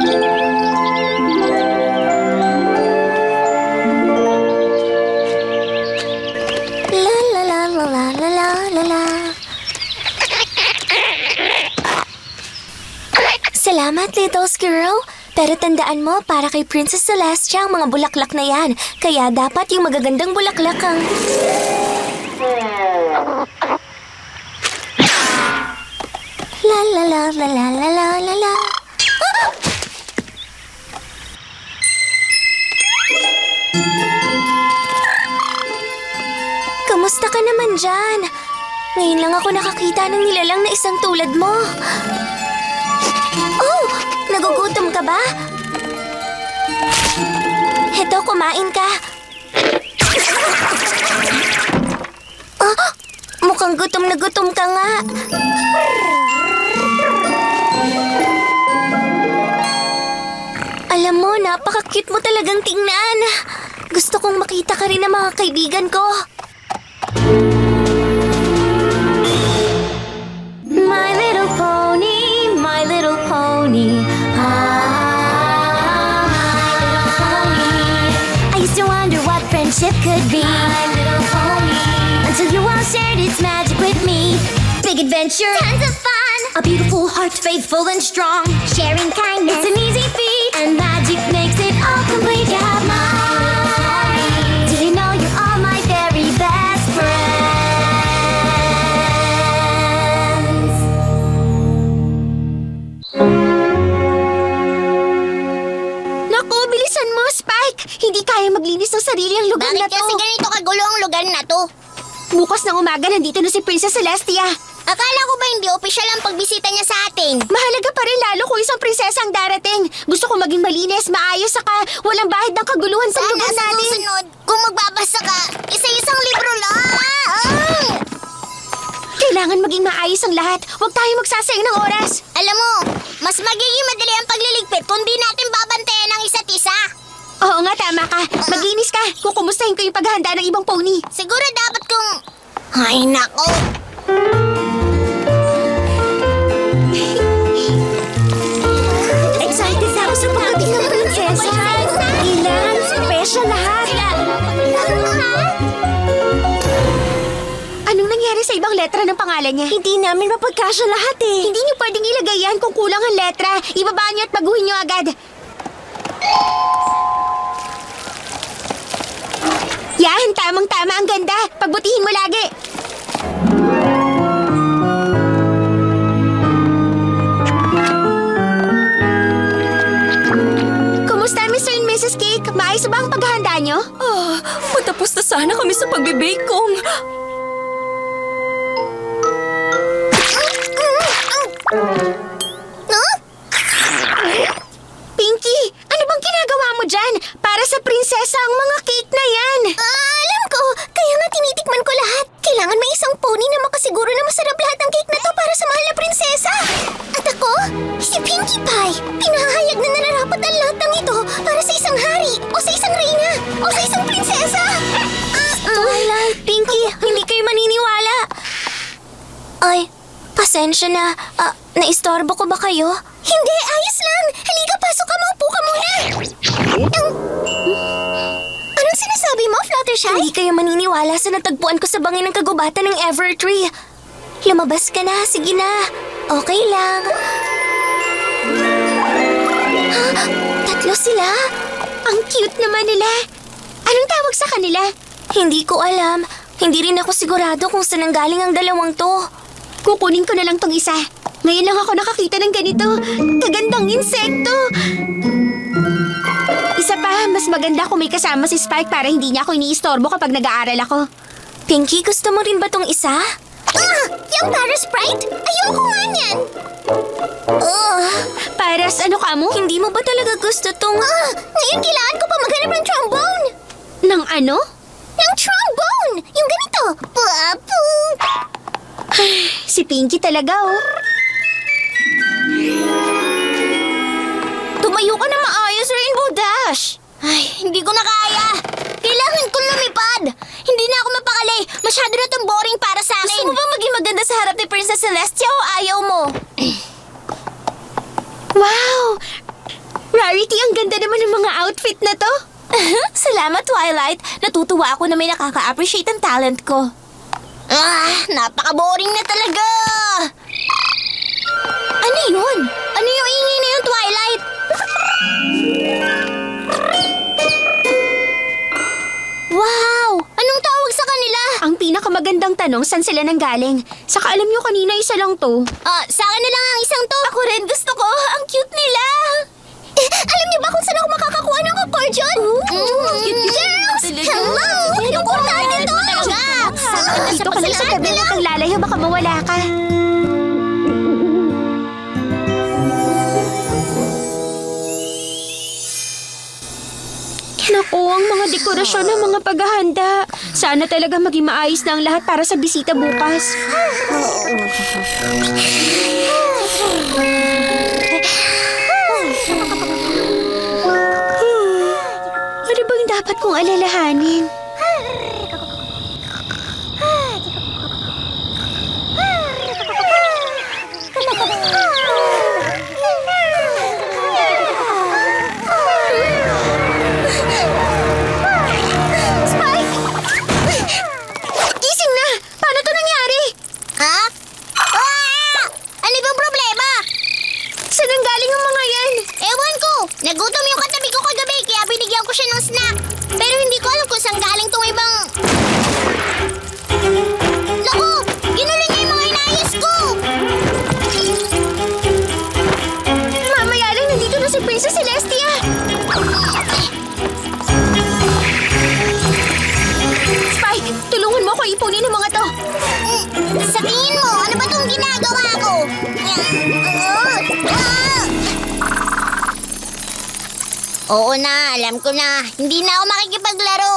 La la la la la la la la la. Salamat, little squirrel. Pero tandaan mo, para kay Princess Celestia ang mga bulaklak na yan. Kaya dapat yung magagandang bulaklak ang... La la la la la la la la la. Ah! Kamusta ka naman dyan? Ngayon lang ako nakakita ng nilalang na isang tulad mo. Oh! Nagugutom ka ba? Heto, kumain ka. Ah! Mukhang gutom na gutom ka nga. Alam mo, napaka-cute mo talagang tingnan. Gusto kong makita ka rin ng mga kaibigan ko. My little pony, my little pony. Ah, my little pony. I used to wonder what friendship could be. My little pony. Until you all shared its magic with me. Big adventure, tons of fun. A beautiful heart, faithful and strong. Sharing kindness, it's an easy feat. And magic makes it all complete. You have mine. Do you know you're all my very best friends? Naku, bilisan mo, Spike! Hindi kaya maglinis ng sarili ang lugar na to. Bakit kasi ganito kagulo ang lugar na to? Bukas ng umaga, nandito na si Princess Celestia. Akala ko ba hindi opisyal ang pagbisita niya sa atin? Mahalaga pa rin lalo kung isang prinsesa ang darating. Gusto ko maging malinis, maayos, saka walang bahid ng kaguluhan sa Sana lugar sa natin. susunod, kung magbabasa ka, isa-isang libro lang. Kailangan maging maayos ang lahat. Huwag tayo magsasayang ng oras. Alam mo, mas magiging madali ang pagliligpit kung di natin babantayan ang isa't isa. Oo nga, tama ka. Maglinis ka. Kukumustahin ko yung paghahanda ng ibang pony. Siguro dapat kung... Ay, nako. Excited na ako sa pagdating ng prinsesa. Kailangan special lahat. Anong nangyari sa ibang letra ng pangalan niya? Hindi namin mapagkasya lahat eh. Hindi niyo pwedeng ilagay yan kung kulang ang letra. Ibaba niyo at baguhin niyo agad. Yan, tamang-tama ang ganda. Pagbutihin mo lagi. Kumusta, Mr. and Mrs. Cake? Maayos ba ang paghahanda niyo? Patapos na sana kami sa pagbe-bake kong... Pinky, ano bang ginagawa mo dyan? Para sa prinsesa ang mga cake na yan. Alam ko, kaya nga tinitikman ko lahat. Kailangan may isang pony na makasiguro na masarap lahat ng cake na to para sa mahal na prinsesa. At ako, si Pinkie Pie. Pinahayag na nararapat ang lahat ng ito para sa isang hari, o sa isang reyna, o sa isang prinsesa. Twilight, Pinky, hindi kayo maniniwala. Ay, pasensya na. Naistorbo ko ba kayo? Hindi, ayos lang. Halika, pasok ka, maupo ka muna. Anong sinasabi mo, Fluttershy? Hindi kayo maniniwala sa natagpuan ko sa bangin ng kagubatan ng Evertree. Lumabas ka na, sige na. Okay lang. Ha? Tatlo sila? Ang cute naman nila. Anong tawag sa kanila? Hindi ko alam. Hindi rin ako sigurado kung saan nanggaling ang dalawang to. Kukunin ko na lang tong isa. Ngayon lang ako nakakita ng ganito. Kagandang insekto. Isa pa, mas maganda kung may kasama si Spike para hindi niya ako iniistorbo kapag nag-aaral ako. Pinky, gusto mo rin ba tong isa? Yung Paris Sprite? Ayoko nga niyan. Paras, ano ka mo? Hindi mo ba talaga gusto tong... Ngayon kailangan ko pa maghanap ng trombone. Ng ano? Ng trombone! Yung ganito. Papu! Si Pinky talaga, oh. Tumayo ka na maayos, Rainbow Dash. Ay, hindi ko na kaya. Kailangan kong lumipad. Hindi na ako mapakali. Masyado na itong boring para sa akin. Gusto mo ba maging maganda sa harap ni Princess Celestia o ayaw mo? Wow! Rarity, ang ganda naman ng mga outfit na to. Salamat, Twilight. Natutuwa ako na may nakaka-appreciate ang talent ko. Napaka-boring na talaga. Ano yun? Ano yung ingay na yun, Twilight? Wow! Anong tawag sa kanila? Ang pinakamagandang tanong, saan sila nanggaling? Saka alam nyo kanina isa lang to. Sa akin na lang ang isang to. Ako rin gusto ko. Ang cute nila. Alam niyo ba kung saan ako makakakuha ng accordion? Girls! Hello! Yung kurtahan nito! Dito ka lang sa tabi, huwag kang lalayo, baka mawala ka. Naku, ang mga dekorasyon ng mga paghahanda. Sana talaga maging maayos na ang lahat para sa bisita bukas. Ano bang dapat kong alalahanin? Spike! Gising na! Paano to nangyari? Ha? Ano bang problema? Saan ang galing ang mga yan? Ewan ko! Nagutom yung katabi ko kagabi kaya binigyan ko siya ng snack. Pero hindi ko alam kung saan galing tong ibang... Naku! Ginulo niya yung mga inayos ko! Mamaya lang, nandito na si Princess Celestia. Spike, tulungan mo ako ipunin ang mga to. Sa tingin mo, ano ba tong ginagawa ko? Oo na, alam ko na. Hindi na ako makikipaglaro.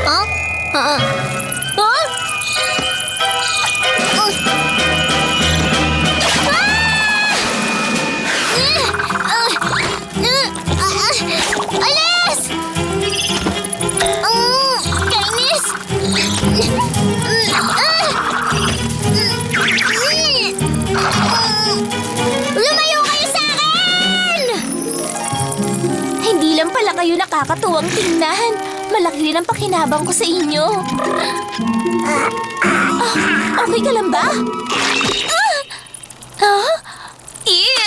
Huh? Huh? Alis! Kainis! Lumayo kayo sa akin! Hindi lang pala kayo nakakatuwang tingnan. Malaki rin ang pakinabang ko sa inyo. Okay ka lang ba? Ew!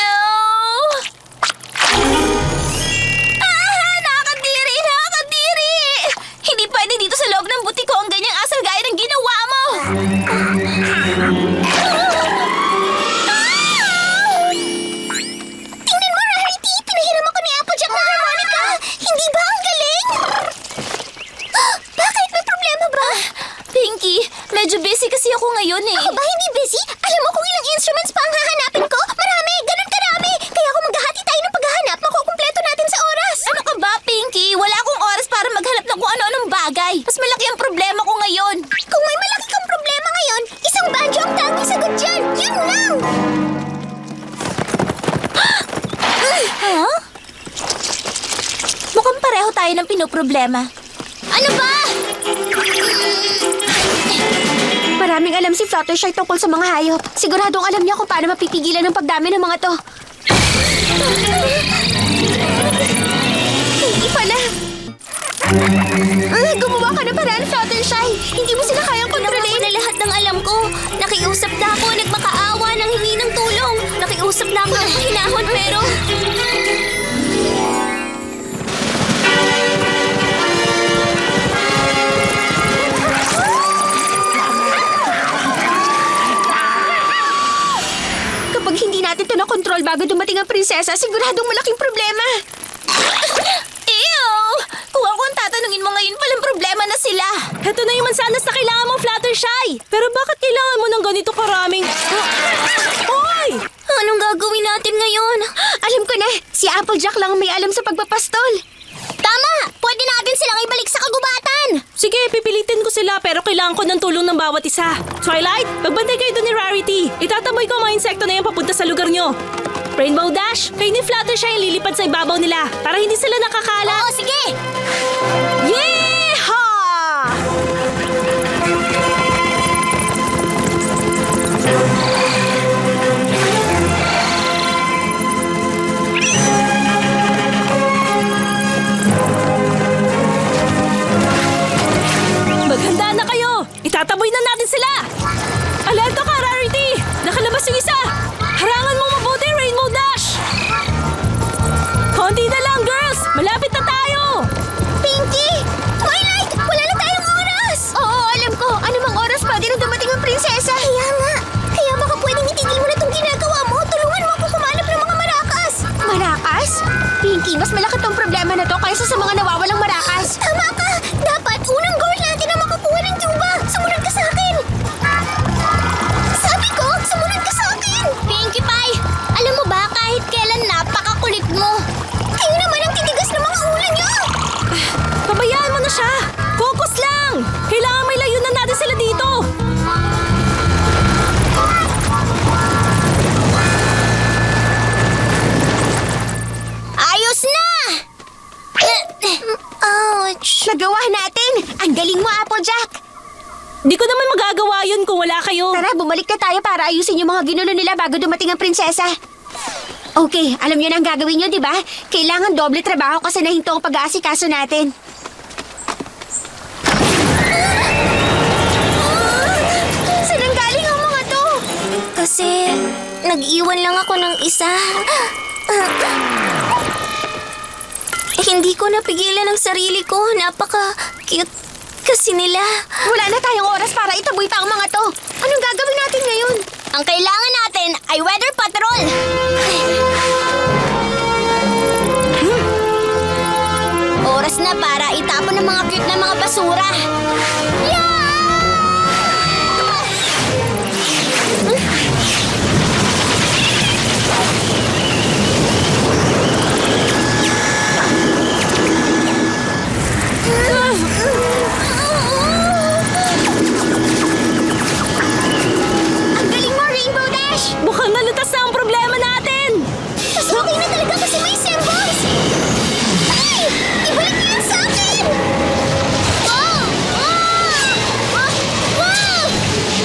Nakakadiri! Nakakadiri! Hindi pwede dito sa loob ng butik ko ang ganyang asal gaya ng ginawa mo! Tingnan mo, Rarity! Pinahiram ako ni Applejack ng harmonica! Hindi ba ang galing? Bakit? May problema ba? Pinky, medyo busy kasi ako ngayon eh. Ako ba hindi busy? Alam mo kung ilang instruments pa ang hahanapin ko? Marami! Ganun karami! Kaya kung maghahati tayo ng paghahanap, makukumpleto natin sa oras! Ano ka ba, Pinky? Wala akong oras para maghanap ng kung ano-anong bagay. Mas malaki ang problema ko ngayon. Kung may malaki kang problema ngayon, isang banjo ang tanging sagot dyan! Yun lang! Huh? Mukhang pareho tayo ng pinoproblema. Ano ba? Maraming alam si Fluttershy tungkol sa mga hayop. Siguradong alam niya kung paano mapipigilan ang pagdami ng mga to. Hindi pala. Gumawa ka ng paraan, Fluttershy. Hindi mo sila kayang kontrolin. Na lahat ng alam ko. Nakiusap na ako, nagmakaawa, nang hingi ng tulong. Nakiusap na ako ng pahinahon, pero... Kapag hindi natin to na-control bago dumating ang prinsesa, siguradong malaking problema. Ew! Kung ako ang tatanungin mo ngayon, palang problema na sila. Heto na yung mansanas na kailangan mo, Fluttershy. Pero bakit kailangan mo ng ganito karaming... Hoy! Anong gagawin natin ngayon? Alam ko na, si Applejack lang ang may alam sa pagpapastol. Tama! Pwede natin silang ibalik sa kagubatan! Sige, pipilitin ko sila pero kailangan ko ng tulong ng bawat isa. Twilight, magbantay kayo doon ni Rarity. Itataboy ko ang mga insekto na yan papunta sa lugar nyo. Rainbow Dash, kayo ni Fluttershy ang lilipad sa ibabaw nila para hindi sila nakakala. Oo, sige! Yeehaw! Nagawa natin! Ang galing mo, Applejack! Di ko naman magagawa yun kung wala kayo. Tara, bumalik na tayo para ayusin yung mga ginulo nila bago dumating ang prinsesa. Okay, alam niyo na ang gagawin niyo, di ba? Kailangan doble trabaho kasi nahinto ang pag-aasikaso natin. Saan ang galing ang mga to? Kasi nag-iwan lang ako ng isa. Hindi ko napigilan ang sarili ko. Napaka-cute kasi nila. Wala na tayong oras para itaboy pa ang mga to. Anong gagawin natin ngayon? Ang kailangan natin ay weather patrol. Oras na para itapon ng mga cute na mga basura. Ang galing mo, Rainbow Dash! Mukhang nalutas na ang problema natin. Mas okay na talaga kasi may symbols. Ay! Ibalik niyo yan sa akin! Oh! Oh! Oh! Oh!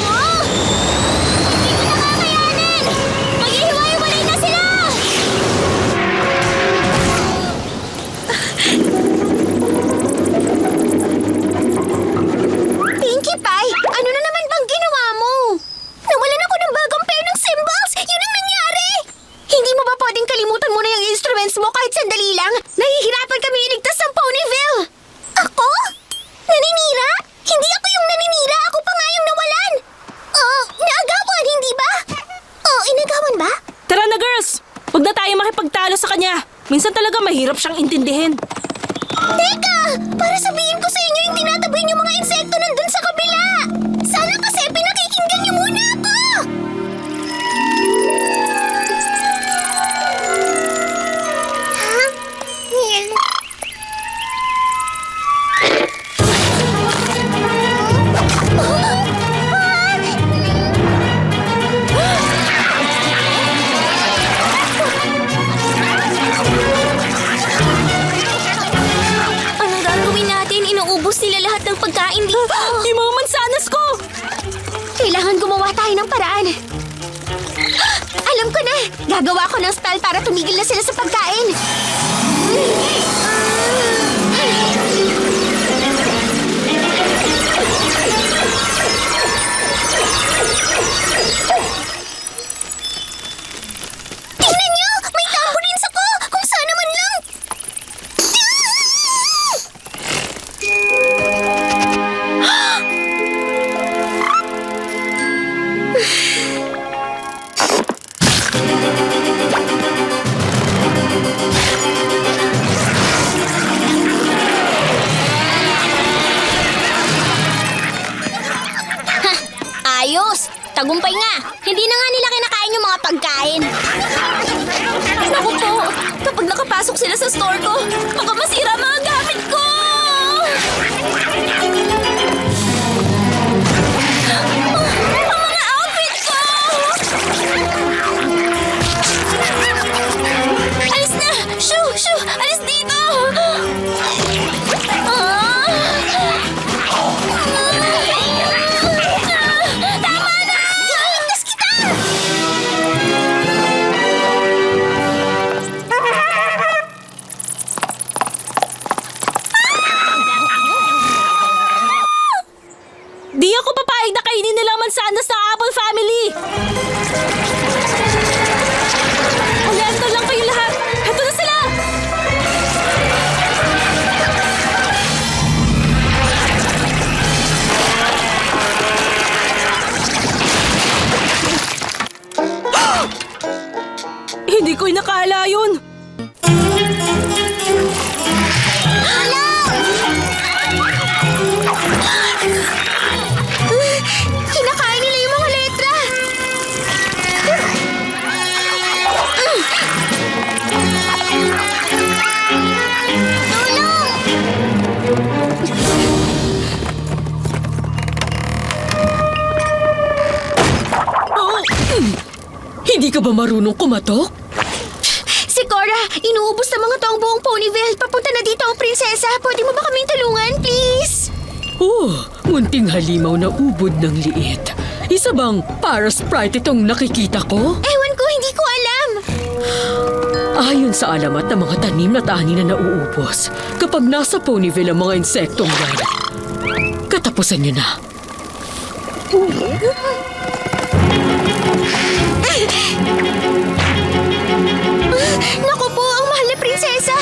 Oh! Hindi ko na kakayanin! Maghihiwa-hiwalay na sila! Pinkie Pie, ano na naman bang ginawa mo? Nawalan ako ng bagong pair ng symbols! Yun ang nangyari! Hindi mo ba pwedeng kalimutan mo na yung instruments mo kahit sandali lang? Nahihirapan kami iligtas ng Ponyville! Ako? Naninira? Hindi ako yung naninira. Ako pa nga yung nawalan. Oh, naagawan, hindi ba? Oh, inagawan ba? Tara na, girls. Huwag na tayo makipagtalo sa kanya. Minsan talaga mahirap siyang intindihin. Teka! Para sabihin ko sa inyo yung tinataboy yung mga insekto nandun sa kabila! Sana kasi pinakikinggan niyo muna ako! Anong gagawin natin? Inuubos nila lahat ng pagkain dito. Yung mga mansanas ko! Kailangan gumawa tayo ng paraan. Alam ko na! Gagawa ko ng spell para tumigil na sila sa pagkain. Tingnan niyo! May tambourines ako! Kung saan naman lang! Ayos! Tagumpay nga! Hindi na nga nila kinakain yung mga pagkain. Naku po, kapag nakapasok sila sa store ko, baka masira ang mga gamit ko! Ang mga outfit ko! Alis na! Shoo! Shoo! Alis dito! Tama na! Iligtas kita! Di ako papayag na kainin nila ang mansanas ng Apple Family! Ulento lang kayo lahat! Heto na sila! Hindi ko inakala yun! Kinakain nila yung mga letra. Hindi ka ba marunong kumatok? Si Cora, Inuubos na mga to ang buong Ponyville. Papunta na dito ang prinsesa. Pwede mo ba kaming tulungan, please? Oh, munting halimaw na ubod ng liit. Isa bang para Sprite itong nakikita ko? Ewan ko, hindi ko alam. Ayon sa alamat ng mga tanim at ani na nauubos, kapag nasa Ponyville ang mga insektong yan, katapusan niyo na. Naku po, ang mahal na prinsesa.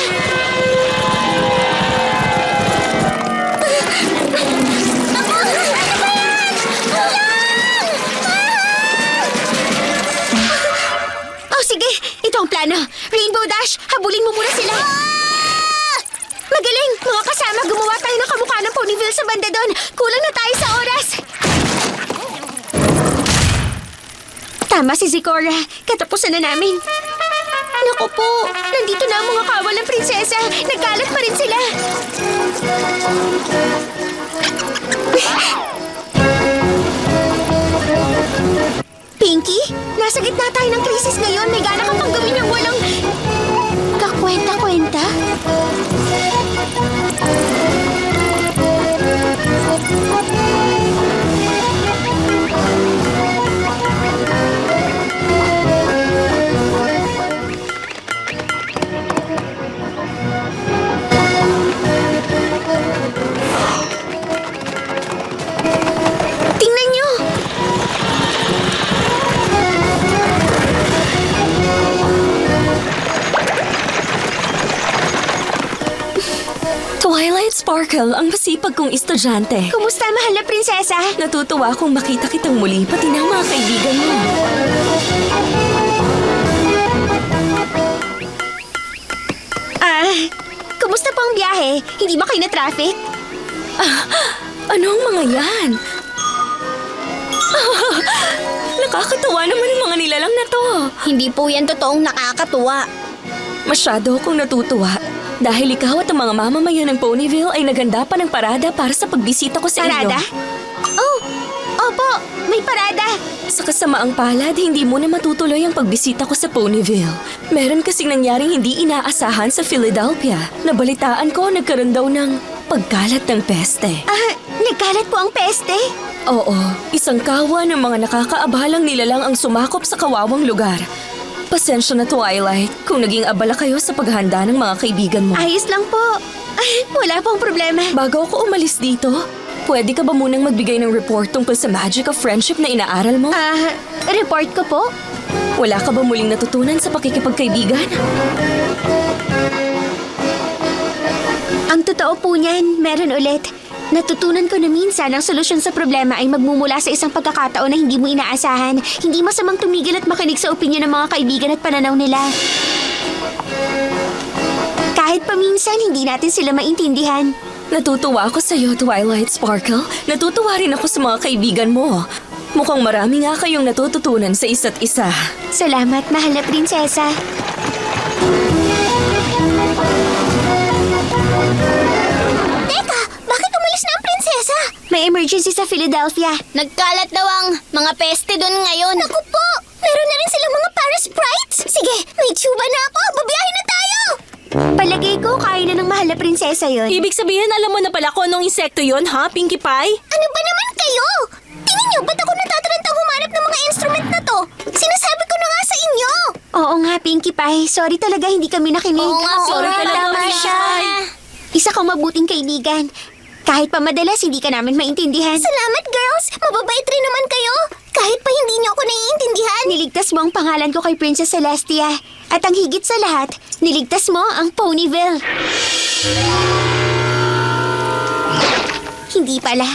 Oh, sige. Ito ang plano. Rainbow Dash, habulin mo muna sila. Magaling! Mga kasama, gumawa tayo ng kamukha ng Ponyville sa banda doon. Kulang na tayo sa oras. Tama si Zikora. Katapusan na namin. Naku po, nandito na ang mga kawal ng prinsesa. Nagkalat pa rin sila. Pinky, nasa gitna tayo ng krisis ngayon. May gana kang pang gawin ng walang kakwenta-kwenta. Tingnan niyo! Twilight Sparkle, ang masipag kong estudyante. Kumusta, mahal na prinsesa? Natutuwa akong makita kitang muli, pati ng mga kaibigan mo. Kumusta po ang biyahe? Hindi ba kayo na-traffic? Ano ang mga yan? Nakakatuwa naman yung mga nilalang na to. Hindi po yan totoong nakakatuwa. Masyado akong natutuwa. Dahil ikaw at ang mga mamamayan ng Ponyville ay naganda pa ng parada para sa pagbisita ko sa Parada? inyo. Oh, opo, may parada. Sa kasamaang palad, hindi mo na matutuloy ang pagbisita ko sa Ponyville. Meron kasing nangyaring hindi inaasahan sa Philadelphia. Nabalitaan ko, nagkaroon daw ng pagkalat ng peste. Nagkalat po ang peste? Oo, isang kawa ng mga nakakaabalang nilalang ang sumakop sa kawawang lugar. Pasensya na, Twilight, kung naging abala kayo sa paghahanda ng mga kaibigan mo. Ayos lang po. Wala pong problema. Bago ako umalis dito, pwede ka ba munang magbigay ng report tungkol sa Magic of Friendship na inaaral mo? Report ko po. Wala ka ba muling natutunan sa pakikipagkaibigan? Ang totoo po niyan, meron ulit. Natutunan ko na minsan ang solusyon sa problema ay magmumula sa isang pagkakataon na hindi mo inaasahan. Hindi masamang tumigil at makinig sa opinyon ng mga kaibigan at pananaw nila. Kahit paminsan, hindi natin sila maintindihan. Natutuwa ako sa iyo, Twilight Sparkle. Natutuwa rin ako sa mga kaibigan mo. Mukhang marami nga kayong natututunan sa isa't isa. Salamat, mahal na prinsesa. Teka, bakit umalis na ang prinsesa? May emergency sa Philadelphia. Nagkalat daw ang mga peste doon ngayon. Naku po! Meron na rin silang mga Parasprites! Sige, may tsuba na ako! Babiyahe na tayo! Palagay ko, kaya na ng mahal na prinsesa yon. Ibig sabihin, alam mo na pala kung anong insekto yon, ha, Pinkie Pie? Ano ba naman kayo? Tingin niyo, ba't ako natatarantang humanap ng mga instrument na to? Sinasabi ko na nga sa inyo! Oo nga, Pinkie Pie. Sorry talaga, hindi kami nakinig. Oo nga, sorry talaga, tama Pinkie siya. Pie. Isa kang mabuting kaibigan. Kahit pa madalas, hindi ka namin maintindihan. Salamat, girls! Mababait rin naman kayo! Kahit pa hindi niyo ako naiintindihan! Niligtas mo ang pangalan ko kay Princess Celestia. At ang higit sa lahat, niligtas mo ang Ponyville. Hindi pala.